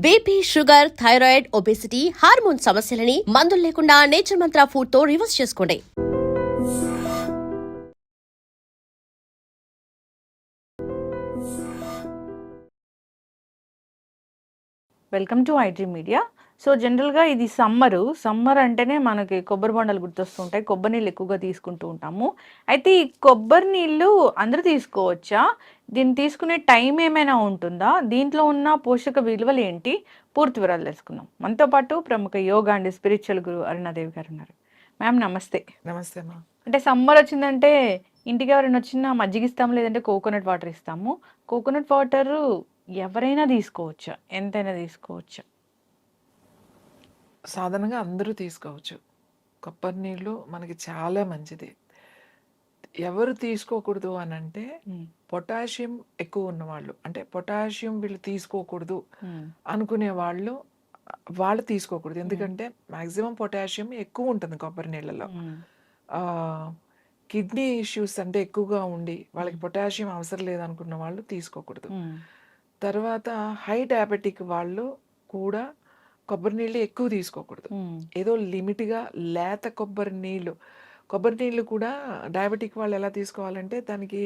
BP, sugar, thyroid, obesity, hormone సమస్యలని మందులు లేకుండా నేచర్ మంత్ర ఫుడ్ తో రివర్స్ చేసుకోండి. Welcome to IT media. So జనరల్గా ఇది సమ్మర్ అంటేనే మనకి కొబ్బరి బొండాలు గుర్తొస్తుంటాయి. కొబ్బరి నీళ్ళు ఎక్కువగా తీసుకుంటూ ఉంటాము. అయితే ఈ కొబ్బరి నీళ్ళు అందరూ తీసుకోవచ్చా? దీన్ని తీసుకునే టైం ఏమైనా ఉంటుందా? దీంట్లో ఉన్న పోషక విలువలు ఏంటి? పూర్తి వివరాలు తెలుసుకుందాం. మనతో పాటు ప్రముఖ యోగా అండ్ స్పిరిచువల్ గురు అరుణాదేవి గారు ఉన్నారు. మ్యామ్ నమస్తే. నమస్తే అమ్మా. అంటే సమ్మర్ వచ్చిందంటే ఇంటికి ఎవరైనా వచ్చినా మజ్జిగ ఇస్తాము, లేదంటే కోకోనట్ వాటర్ ఇస్తాము. కోకోనట్ వాటర్ ఎవరైనా తీసుకోవచ్చా? ఎంతైనా తీసుకోవచ్చా? సాధారణంగా అందరూ తీసుకోవచ్చు. కొబ్బరి నీళ్ళు మనకి చాలా మంచిది. ఎవరు తీసుకోకూడదు అని అంటే పొటాషియం ఎక్కువ ఉన్నవాళ్ళు, అంటే పొటాషియం వీళ్ళు తీసుకోకూడదు అనుకునే వాళ్ళు తీసుకోకూడదు. ఎందుకంటే మ్యాక్సిమం పొటాషియం ఎక్కువ ఉంటుంది కొబ్బరి నీళ్ళలో. కిడ్నీ ఇష్యూస్ అంటే ఎక్కువగా ఉండి వాళ్ళకి పొటాషియం అవసరం లేదనుకున్న వాళ్ళు తీసుకోకూడదు. తర్వాత హై డయాబెటిక్ వాళ్ళు కూడా కొబ్బరి నీళ్ళు ఎక్కువ తీసుకోకూడదు. ఏదో లిమిట్గా లేత కొబ్బరి నీళ్ళు కూడా డయాబెటిక్ వాళ్ళు ఎలా తీసుకోవాలంటే దానికి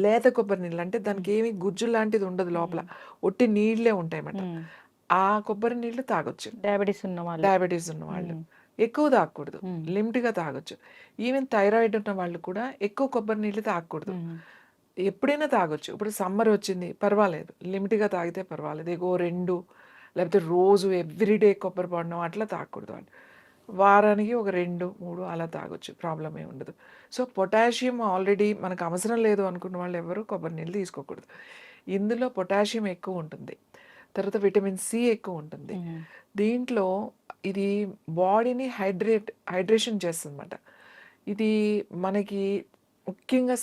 లేత కొబ్బరి నీళ్ళు, అంటే దానికి ఏమి గుజ్జు లాంటిది ఉండదు, లోపల ఒట్టి నీళ్ళే ఉంటాయి అన్నమాట. ఆ కొబ్బరి నీళ్ళు తాగొచ్చు డయాబెటీస్ ఉన్న వాళ్ళు. ఎక్కువ తాగకూడదు, లిమిట్గా తాగొచ్చు. ఈవెన్ థైరాయిడ్ ఉన్న వాళ్ళు కూడా ఎక్కువ కొబ్బరి నీళ్ళు తాగకూడదు. ఎప్పుడైనా తాగొచ్చు. ఇప్పుడు సమ్మర్ వచ్చింది పర్వాలేదు, లిమిట్గా తాగితే పర్వాలేదు. ఏగో 2 లేకపోతే రోజు ఎవ్రీడే కొబ్బరి బొండం అట్లా తాగకూడదు. వాళ్ళు వారానికి ఒక 2, 3 అలా తాగొచ్చు, ప్రాబ్లం ఏమి ఉండదు. సో పొటాషియం ఆల్రెడీ మనకు అవసరం లేదు అనుకున్న వాళ్ళు ఎవరు కొబ్బరి నీళ్ళు తీసుకోకూడదు. ఇందులో పొటాషియం ఎక్కువ ఉంటుంది, తర్వాత విటమిన్ సి ఎక్కువ ఉంటుంది. దీంట్లో ఇది బాడీని హైడ్రేషన్ చేస్తుంది అన్నమాట. ఇది మనకి ముఖ్యంగా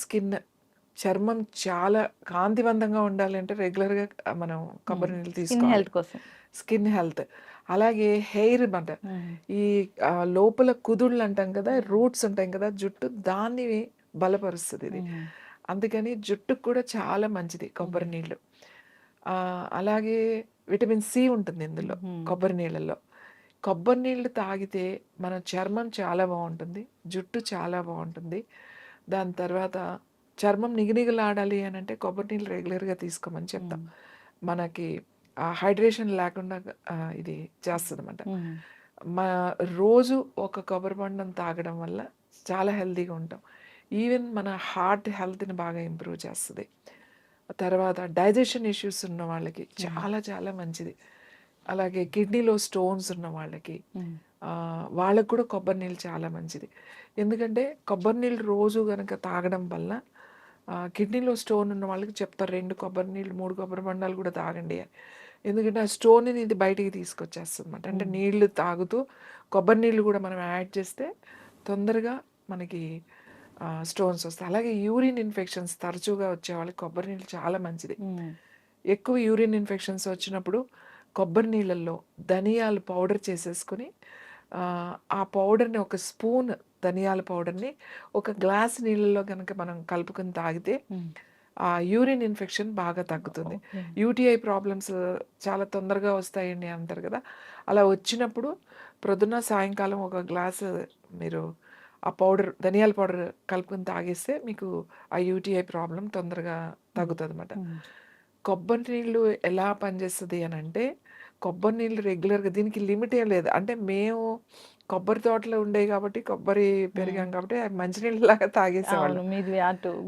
చర్మం చాలా కాంతివంతంగా ఉండాలి అంటే రెగ్యులర్గా మనం కొబ్బరి నీళ్ళు తీసుకోవాలి, స్కిన్ హెల్త్. అలాగే హెయిర్ అన్నమాట, ఈ లోపల కుదుళ్ళు అంటాం కదా, రూట్స్ ఉంటాయి కదా జుట్టు, దాన్ని బలపరుస్తుంది ఇది. అందుకని జుట్టుకు కూడా చాలా మంచిది కొబ్బరి నీళ్ళు. అలాగే విటమిన్ సి ఉంటుంది ఇందులో కొబ్బరి నీళ్ళల్లో. కొబ్బరి నీళ్ళు తాగితే మన చర్మం చాలా బాగుంటుంది, జుట్టు చాలా బాగుంటుంది. దాని తర్వాత చర్మం నిగనిగలాడాలి అని అంటే కొబ్బరి నీళ్ళు రెగ్యులర్గా తీసుకోమని చెప్తాం. మనకి హైడ్రేషన్ లేకుండా ఇది చేస్తుంది అన్నమాట. రోజు ఒక కొబ్బరి బొండం తాగడం వల్ల చాలా హెల్తీగా ఉంటాం. ఈవెన్ మన హార్ట్ హెల్త్ని బాగా ఇంప్రూవ్ చేస్తుంది. తర్వాత డైజెషన్ ఇష్యూస్ ఉన్న వాళ్ళకి చాలా చాలా మంచిది. అలాగే కిడ్నీలో స్టోన్స్ ఉన్న వాళ్ళకి వాళ్ళకు కూడా కొబ్బరి నీళ్ళు చాలా మంచిది. ఎందుకంటే కొబ్బరి నీళ్ళు రోజు కనుక తాగడం వల్ల కిడ్నీలో స్టోన్ ఉన్న వాళ్ళకి చెప్తారు 2 కొబ్బరి నీళ్ళు 3 కొబ్బరి బొండాలు కూడా తాగండి అని. ఎందుకంటే ఆ స్టోన్ని ఇది బయటికి తీసుకొచ్చేస్తుంది అన్నమాట. అంటే నీళ్లు తాగుతూ కొబ్బరి నీళ్ళు కూడా మనం యాడ్ చేస్తే తొందరగా మనకి స్టోన్స్ వస్తాయి. అలాగే యూరిన్ ఇన్ఫెక్షన్స్ తరచుగా వచ్చే వాళ్ళకి కొబ్బరి నీళ్ళు చాలా మంచిది. ఎక్కువ యూరిన్ ఇన్ఫెక్షన్స్ వచ్చినప్పుడు కొబ్బరి నీళ్ళల్లో ధనియాలు పౌడర్ చేసేసుకొని ఆ పౌడర్ని ఒక స్పూన్ ధనియాల పౌడర్ని ఒక గ్లాస్ నీళ్ళలో కనుక మనం కలుపుకొని తాగితే ఆ యూరిన్ ఇన్ఫెక్షన్ బాగా తగ్గుతుంది. యూటీఐ ప్రాబ్లమ్స్ చాలా తొందరగా వస్తాయండి అంటారు కదా, అలా వచ్చినప్పుడు ప్రొద్దున సాయంకాలం ఒక గ్లాసు మీరు ఆ ధనియాల పౌడర్ కలుపుకొని తాగేస్తే మీకు ఆ యూటీఐ ప్రాబ్లం తొందరగా తగ్గుతుంది అన్నమాట. కొబ్బరి నీళ్ళు ఎలా పనిచేస్తుంది అని అంటే, కొబ్బరి నీళ్ళు రెగ్యులర్గా దీనికి లిమిట్ ఏం లేదు. అంటే మేము కొబ్బరి తోటలో ఉండేవి కాబట్టి, కొబ్బరి పెరిగాం కాబట్టి మంచినీళ్ళలాగా తాగేసేవాళ్ళం.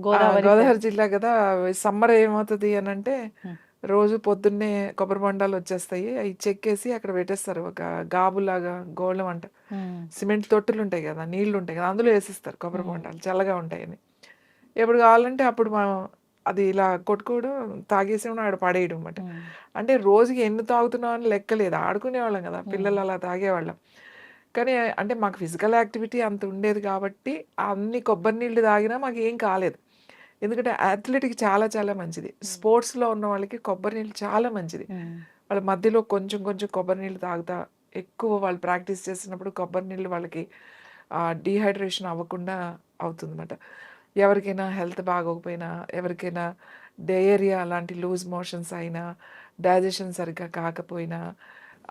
గోదావరి జిల్లా కదా, సమ్మర్ ఏమవుతుంది అని అంటే రోజు పొద్దున్నే కొబ్బరి బొండాలు వచ్చేస్తాయి, అవి చెక్కేసి అక్కడ పెట్టేస్తారు. ఒక గాబులాగా గోళం అంట, సిమెంట్ తొట్టులు ఉంటాయి కదా, నీళ్లు ఉంటాయి కదా, అందులో వేసిస్తారు కొబ్బరి బొండాలు, చల్లగా ఉంటాయని. ఎప్పుడు కావాలంటే అప్పుడు మనం అది ఇలా కొట్టుకోవడం, తాగేసేవడం, ఆడ పడేయడం అన్నమాట. అంటే రోజుకి ఎన్ని తాగుతున్నాం అని లెక్కలేదు, ఆడుకునేవాళ్ళం కదా పిల్లలు, అలా తాగేవాళ్ళం. కానీ అంటే మాకు ఫిజికల్ యాక్టివిటీ అంత ఉండేది కాబట్టి అన్ని కొబ్బరి నీళ్ళు తాగినా మాకు ఏం కాలేదు. ఎందుకంటే అథ్లెట్కి చాలా చాలా మంచిది, స్పోర్ట్స్లో ఉన్న వాళ్ళకి కొబ్బరి నీళ్ళు చాలా మంచిది. వాళ్ళ మధ్యలో కొంచెం కొంచెం కొబ్బరి నీళ్ళు తాగుతా ఎక్కువ వాళ్ళు ప్రాక్టీస్ చేసినప్పుడు కొబ్బరి నీళ్ళు వాళ్ళకి డీహైడ్రేషన్ అవ్వకుండా అవుతుంది అన్నమాట. ఎవరికైనా హెల్త్ బాగోకపోయినా, ఎవరికైనా డయేరియా అలాంటి లూజ్ మోషన్స్ అయినా, డైజెషన్ సరిగ్గా కాకపోయినా,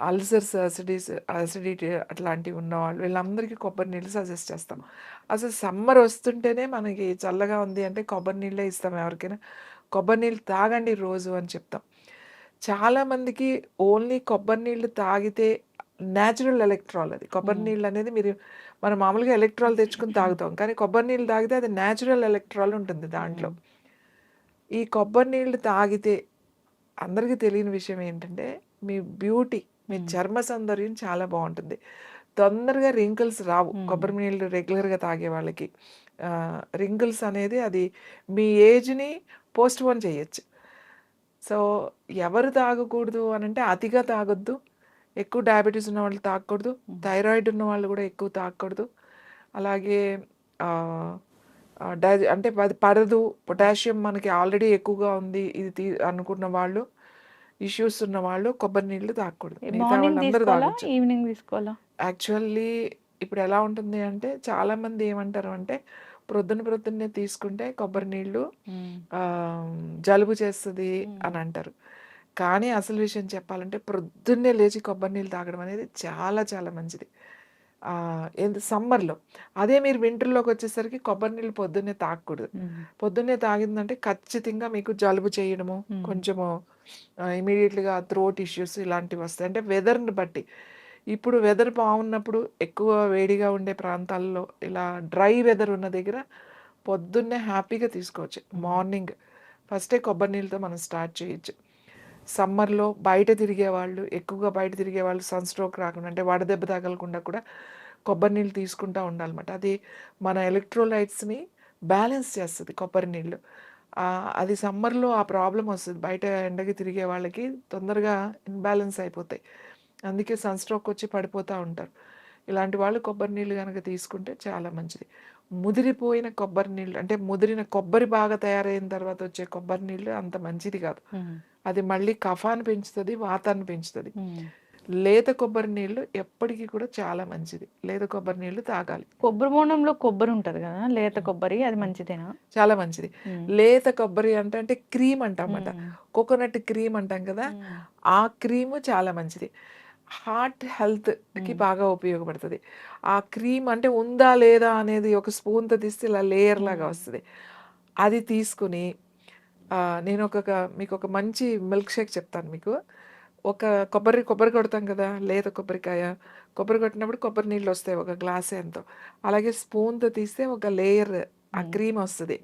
అల్సర్స్, అసిడిటీ అట్లాంటివి ఉన్నవాళ్ళు వీళ్ళందరికీ కొబ్బరి నీళ్ళు సజెస్ట్ చేస్తాం. అసలు సమ్మర్ వస్తుంటేనే మనకి చల్లగా ఉంది అంటే కొబ్బరి నీళ్ళే ఇస్తాం ఎవరికైనా. కొబ్బరి నీళ్ళు తాగండి రోజు అని చెప్తాం. చాలామందికి ఓన్లీ కొబ్బరి నీళ్ళు తాగితే న్యాచురల్ ఎలక్ట్రాల్ అది. కొబ్బరి నీళ్ళు అనేది మనం మామూలుగా ఎలక్ట్రాల్ తెచ్చుకొని తాగుతాం. కానీ కొబ్బరి నీళ్ళు తాగితే అది న్యాచురల్ ఎలక్ట్రాల్ ఉంటుంది దాంట్లో. ఈ కొబ్బరి నీళ్ళు తాగితే అందరికీ తెలియని విషయం ఏంటంటే మీ బ్యూటీ, మీ చర్మ సౌందర్యం చాలా బాగుంటుంది. తొందరగా రింకిల్స్ రావు కొబ్బరి నీళ్ళు రెగ్యులర్గా తాగే వాళ్ళకి. రింకిల్స్ అనేది అది మీ ఏజ్ని పోస్ట్ పోన్ చేయొచ్చు. సో ఎవరు తాగకూడదు అని అంటే అతిగా తాగొద్దు, ఎక్కువ డయాబెటీస్ ఉన్న వాళ్ళు తాగకూడదు, థైరాయిడ్ ఉన్న వాళ్ళు కూడా ఎక్కువ తాగకూడదు. అలాగే అంటే అది పడదు, పొటాషియం మనకి ఆల్రెడీ ఎక్కువగా ఉంది ఇది అనుకున్న వాళ్ళు, ఇష్యూస్ ఉన్న వాళ్ళు కొబ్బరి నీళ్ళు తాగకూడదు. మిగతా మార్నింగ్ వాళ్ళందరూ తీసుకోవాలా తాగొచ్చు. ఈవినింగ్ తీసుకోవాలా? యాక్చువల్లీ ఇప్పుడు ఎలా ఉంటుంది అంటే చాలామంది ఏమంటారు అంటే ప్రొద్దున్నే తీసుకుంటే కొబ్బరి నీళ్ళు జలుబు చేస్తుంది అని అంటారు. కానీ అసలు విషయం చెప్పాలంటే ప్రొద్దున్నే లేచి కొబ్బరి నీళ్ళు తాగడం అనేది చాలా చాలా మంచిది. సమ్మర్లో. అదే మీరు వింటర్లోకి వచ్చేసరికి కొబ్బరి నీళ్ళు పొద్దున్నే తాగకూడదు. పొద్దున్నే తాగిందంటే ఖచ్చితంగా మీకు జలుబు చేయడము, కొంచెము ఇమీడియట్లీగా థ్రోట్ ఇష్యూస్ ఇలాంటివి వస్తాయి. అంటే వెదర్ని బట్టి. ఇప్పుడు వెదర్ బాగున్నప్పుడు ఎక్కువ వేడిగా ఉండే ప్రాంతాల్లో ఇలా డ్రై వెదర్ ఉన్న దగ్గర పొద్దున్నే హ్యాపీగా తీసుకోవచ్చు. మార్నింగ్ ఫస్టే కొబ్బరి నీళ్ళతో మనం స్టార్ట్ చేయొచ్చు. సమ్మర్లో ఎక్కువగా బయట తిరిగే వాళ్ళు సన్ స్ట్రోక్ రాకుండా అంటే వడదెబ్బ తగలకుండా కూడా కొబ్బరి నీళ్ళు తీసుకుంటూ ఉండాలన్నమాట. అది మన ఎలక్ట్రోలైట్స్ని బ్యాలెన్స్ చేస్తుంది కొబ్బరి నీళ్ళు. అది సమ్మర్లో ఆ ప్రాబ్లం వస్తుంది. బయట ఎండకి తిరిగే వాళ్ళకి తొందరగా ఇన్బ్యాలెన్స్ అయిపోతాయి. అందుకే సన్ స్ట్రోక్ వచ్చి పడిపోతూ ఉంటారు. ఇలాంటి వాళ్ళు కొబ్బరి నీళ్ళు కనుక తీసుకుంటే చాలా మంచిది. ముదిరిపోయిన కొబ్బరి నీళ్ళు అంటే ముదిరిన కొబ్బరి బాగా తయారైన తర్వాత వచ్చే కొబ్బరి నీళ్ళు అంత మంచిది కాదు. అది మళ్ళీ కఫాన్ని పెంచుతుంది, వాతాన్ని పెంచుతుంది. లేత కొబ్బరి నీళ్ళు ఎప్పటికీ కూడా చాలా మంచిది. లేత కొబ్బరి నీళ్ళు తాగాలి. కొబ్బరి బోండంలో కొబ్బరి ఉంటది కదా, లేత కొబ్బరి, అది మంచిదేనా? చాలా మంచిది. లేత కొబ్బరి అంటే క్రీమ్ అంటామట, కోకోనట్ క్రీమ్ అంటాం కదా, ఆ క్రీమ్ చాలా మంచిది. హార్ట్ హెల్త్కి బాగా ఉపయోగపడుతుంది. ఆ క్రీమ్ అంటే ఉందా లేదా అనేది ఒక స్పూన్తో తీస్తే ఇలా లేయర్ లాగా వస్తుంది. అది తీసుకుని నేను మీకు ఒక మంచి మిల్క్ షేక్ చెప్తాను మీకు. ఒక కొబ్బరి కొడతాం కదా, లేత కొబ్బరి కొట్టినప్పుడు కొబ్బరి నీళ్ళు వస్తాయి ఒక గ్లాస్ ఎంతో. అలాగే స్పూన్తో తీస్తే ఒక లేయర్ ఆ క్రీమ్ వస్తుంది.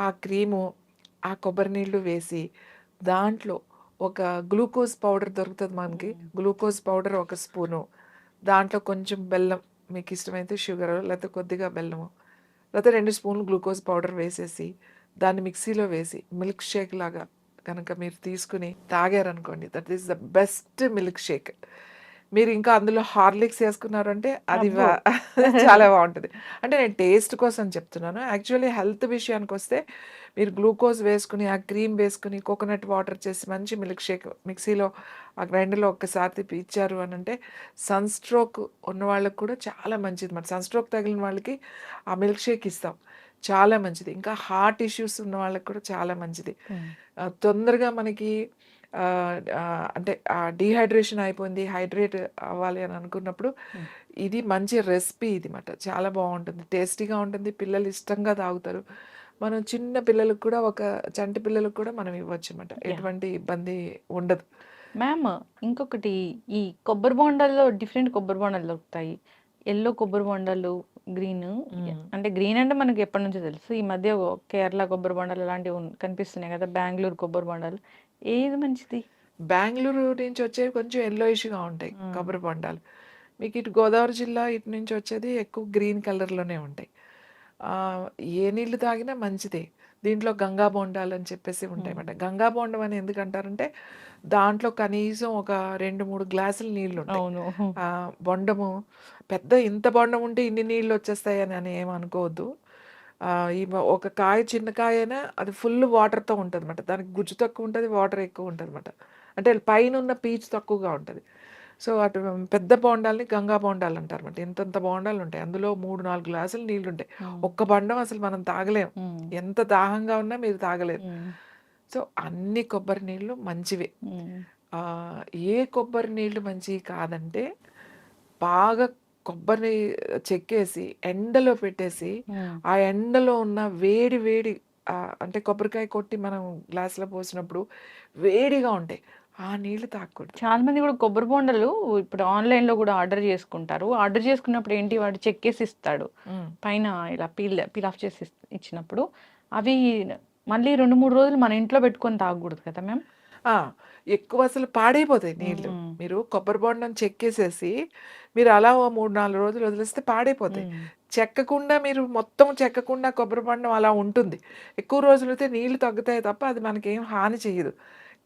ఆ క్రీము ఆ కొబ్బరి నీళ్ళు వేసి దాంట్లో ఒక గ్లూకోజ్ పౌడర్ దొరుకుతుంది మనకి. గ్లూకోజ్ పౌడర్ ఒక స్పూను, దాంట్లో కొంచెం బెల్లం, మీకు ఇష్టమైతే షుగర్ లేకపోతే కొద్దిగా బెల్లము, లేకపోతే 2 స్పూన్లు గ్లూకోజ్ పౌడర్ వేసేసి దాన్ని మిక్సీలో వేసి మిల్క్ షేక్ లాగా కనుక మీరు తీసుకుని తాగారనుకోండి, that is the best milk shake. మీరు ఇంకా అందులో హార్లిక్స్ వేసుకున్నారంటే అది చాలా బాగుంటుంది. అంటే నేను టేస్ట్ కోసం చెప్తున్నాను. యాక్చువల్లీ హెల్త్ విషయానికి వస్తే మీరు గ్లూకోజ్ వేసుకుని ఆ క్రీమ్ వేసుకుని కోకోనట్ వాటర్ చేసి మంచి మిల్క్ షేక్ మిక్సీలో ఆ గ్రైండర్లో ఒక్కసారి తిప్పి ఇచ్చారు అని అంటే సన్ స్ట్రోక్ ఉన్న వాళ్ళకి కూడా చాలా మంచిది. మరి సన్ స్ట్రోక్ తగిలిన వాళ్ళకి ఆ మిల్క్ షేక్ ఇస్తాం, చాలా మంచిది. ఇంకా హార్ట్ ఇష్యూస్ ఉన్న వాళ్ళకి కూడా చాలా మంచిది. తొందరగా మనకి అంటే డీహైడ్రేషన్ అయిపోయింది, హైడ్రేట్ అవ్వాలి అని అనుకున్నప్పుడు ఇది మంచి రెసిపీ ఇది మాట. చాలా బాగుంటుంది, టేస్టీగా ఉంటుంది, పిల్లలు ఇష్టంగా తాగుతారు. మనం చిన్న పిల్లలకు కూడా చంటి పిల్లలకు కూడా మనం ఇవ్వచ్చు అనమాట, ఎటువంటి ఇబ్బంది ఉండదు. మ్యామ్, ఇంకొకటి, ఈ కొబ్బరి బోండాల్లో డిఫరెంట్ కొబ్బరి బోండాలు దొరుకుతాయి. ఎల్లో కొబ్బరి బోండాలు, గ్రీన్. అంటే గ్రీన్ అంటే మనకి ఎప్పటి నుంచో తెలుసు. ఈ మధ్య కేరళ కొబ్బరి బోండాలు అలాంటివి కనిపిస్తున్నాయి కదా, బెంగళూరు కొబ్బరి బోండాలు. ఏది మంచిది? బెంగళూరు నుంచి వచ్చేవి కొంచెం ఎల్లోయిష్గా ఉంటాయి కొబ్బరి బొండాలు. మీకు ఇటు గోదావరి జిల్లా ఇటు నుంచి వచ్చేది ఎక్కువ గ్రీన్ కలర్లోనే ఉంటాయి. ఏ నీళ్ళు తాగినా మంచిదే. దీంట్లో గంగా బొండాలు అని చెప్పేసి ఉంటాయి అన్నమాట. గంగా బొండం అని ఎందుకు అంటారంటే దాంట్లో కనీసం ఒక 2-3 గ్లాసులు నీళ్ళు ఉంటాయి. అవును. బొండము ఇంత బొండం ఉంటే ఇన్ని నీళ్ళు వచ్చేస్తాయని అని ఏమనుకోవద్దు. ఒక చిన్న కాయ అయినా అది ఫుల్ వాటర్తో ఉంటుంది అనమాట. దానికి గుజ్జు తక్కువ ఉంటుంది, వాటర్ ఎక్కువ ఉంటుంది అనమాట. అంటే పైన ఉన్న పీచు తక్కువగా ఉంటుంది. సో అటు పెద్ద బోండాల్ని గంగా బోండాలు అంటారన్నమాట. ఇంతంత బోండాలు ఉంటాయి. అందులో 3-4 గ్లాసులు నీళ్లుంటాయి. ఒక్క బండం అసలు మనం తాగలేం. ఎంత దాహంగా ఉన్నా మీరు తాగలేరు. సో అన్ని కొబ్బరి నీళ్ళు మంచివే. ఏ కొబ్బరి నీళ్ళు మంచివి కాదంటే, బాగా కొబ్బరి చెక్కేసి ఎండలో పెట్టేసి, ఆ ఎండలో ఉన్న వేడి వేడి అంటే కొబ్బరికాయ కొట్టి మనం గ్లాస్‌లో పోసినప్పుడు వేడిగా ఉంటాయి. ఆ నీళ్ళు తాగకూడదు. చాలా మంది కూడా కొబ్బరి బొండలు ఇప్పుడు ఆన్‌లైన్‌లో కూడా ఆర్డర్ చేసుకుంటారు. ఆర్డర్ చేసుకున్నప్పుడు ఏంటి వాడు చెక్కేసి ఇస్తాడు. హ్మ్. పైన ఇలా పీల్ ఆఫ్ చేసి ఇచ్చినప్పుడు అవి మళ్ళీ 2, 3 రోజులు మన ఇంట్లో పెట్టుకొని తాగకూడదు కదా మ్యామ్? ఆ! ఎక్కువ అసలు పాడైపోతాయి నీళ్ళు. మీరు కొబ్బరి బొండం చెక్కేసేసి, మీరు అలా ఓ 3, 4 రోజులు వదిలేస్తే పాడైపోతాయి. చెక్కకుండా మీరు మొత్తం చెక్కకుండా కొబ్బరి బొండం అలా ఉంటుంది. ఎక్కువ రోజులైతే నీళ్ళు తగ్గుతాయి తప్ప అది మనకేం హాని చెయ్యదు.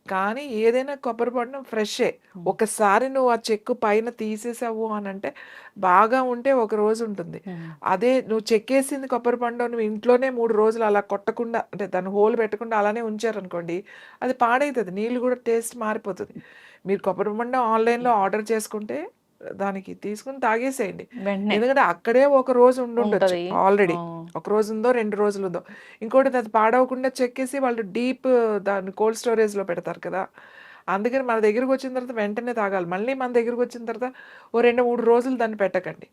కానీ ఏదైనా కొబ్బరి బొండం ఫ్రెషే. ఒకసారి నువ్వు ఆ చెక్కు పైన తీసేసావు అనంటే, బాగా ఉంటే ఒక రోజు ఉంటుంది. అదే నువ్వు చెక్కేసింది కొబ్బరి బొండం నువ్వు ఇంట్లోనే 3 రోజులు అలా కొట్టకుండా, అంటే దాన్ని హోల్ పెట్టకుండా అలానే ఉంచారనుకోండి, అది పాడైతది. నీళ్ళు కూడా టేస్ట్ మారిపోతది. మీరు కొబ్బరి బొండం ఆన్‌లైన్‌లో ఆర్డర్ చేసుకుంటే, దానికి తీసుకొని తాగేసేయండి. వెంటనే ఎందుకంటే అక్కడే ఒక రోజు ఉండుండొచ్చు ఉంటది. ఆల్రెడీ. ఆ! ఒక రోజుందో, 2 రోజులుందో. ఇంకోటి అది పాడవకుండా చెక్కేసి వాళ్ళు డీప్ దాన్ని కోల్డ్ స్టోరేజ్‌లో పెడతారు కదా! అందుకని మన దగ్గరకొచ్చిన తర్వాత వెంటనే తాగాలి. మళ్ళీ మన దగ్గరకొచ్చిన తర్వాత ఓ 2, 3 రోజులు దాన్ని పెట్టకండి.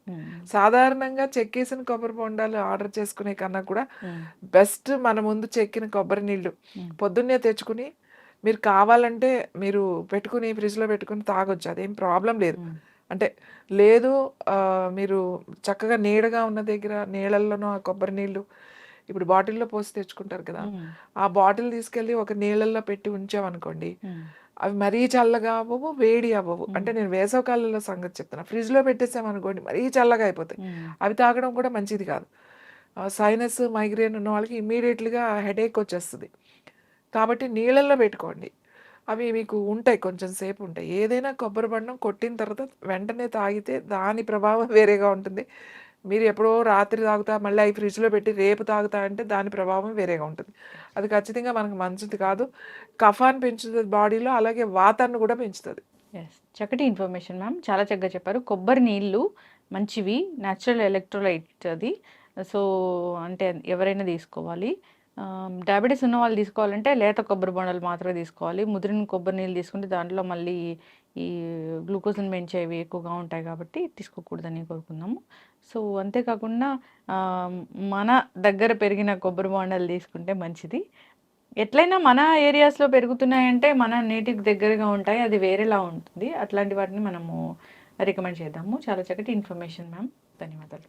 సాధారణంగా చెక్కేసిన కొబ్బరి బొండాలు ఆర్డర్ చేసుకునే కన్నా కూడా బెస్ట్ మన ముందు చెక్కిన కొబ్బరి నీళ్ళు పొద్దున్నే తెచ్చుకుని, మీరు కావాలంటే మీరు పెట్టుకుని ఫ్రిడ్జ్‌లో పెట్టుకొని తాగొచ్చు. అదేం ప్రాబ్లమ్ లేదు. అంటే లేదు మీరు చక్కగా నీడగా ఉన్న దగ్గర నీళ్ళల్లోనో ఆ కొబ్బరి నీళ్ళు ఇప్పుడు బాటిల్‌లో పోసి తెచ్చుకుంటారు కదా! ఆ బాటిల్ తీసుకెళ్ళి ఒక నీళ్ళల్లో పెట్టి ఉంచామనుకోండి, అవి మరీ చల్లగా అవ్వవు, వేడి అవ్వవు. అంటే నేను వేసవికాలంలో సంగతి చెప్తున్నా. ఫ్రిడ్జ్‌లో పెట్టేసామనుకోండి మరీ చల్లగా అయిపోతాయి. అవి తాగడం కూడా మంచిది కాదు. సైనస్, మైగ్రేన్ ఉన్న వాళ్ళకి ఇమ్మీడియేట్‌గా హెడేక్ వచ్చేస్తది. కాబట్టి నీళ్ళల్లో పెట్టుకోండి. అవి మీకు ఉంటాయి, కొంచెం సేపు ఉంటాయి. ఏదైనా కొబ్బరి బొండం కొట్టిన తర్వాత వెంటనే తాగితే దాని ప్రభావం వేరేగా ఉంటుంది. మీరు ఎప్పుడో రాత్రి తాగుతా, మళ్ళీ అయి ఫ్రిడ్జ్‌లో పెట్టి రేపు తాగుతా అంటే దాని ప్రభావం వేరేగా ఉంటుంది. అది ఖచ్చితంగా మనకు మంచిది కాదు. కఫాన్ని పెంచుతది బాడీలో, అలాగే వాతాన్ని కూడా పెంచుతది. యెస్. చక్కటి ఇన్ఫర్మేషన్ మ్యామ్. చాలా చక్కగా చెప్పారు. కొబ్బరి నీళ్ళు మంచివి. నేచురల్ ఎలక్ట్రోలైట్ అది. సో, అంటే ఎవరైనా తీసుకోవాలి. డయాబెటిస్ ఉన్న వాళ్ళు తీసుకోవాలంటే లేత కొబ్బరి బొండాలు మాత్రమే తీసుకోవాలి. ముదిరిన కొబ్బరి నీళ్ళు తీసుకుంటే దాంట్లో మళ్ళీ ఈ గ్లూకోజ్‌ని పెంచేవి ఎక్కువగా ఉంటాయి కాబట్టి తీసుకోకూడదని కోరుకుందాము. సో, అంతేకాకుండా మన దగ్గర పెరిగిన కొబ్బరి బొండాలు తీసుకుంటే మంచిది. ఎట్లైనా మన ఏరియాస్‌లో పెరుగుతున్నాయంటే మన నేటికి దగ్గరగా ఉంటాయి. అది వేరేలా ఉంటుంది. అట్లాంటి వాటిని మనము రికమెండ్ చేద్దాము. చాలా చక్కటి ఇన్ఫర్మేషన్ మ్యామ్. ధన్యవాదాలు.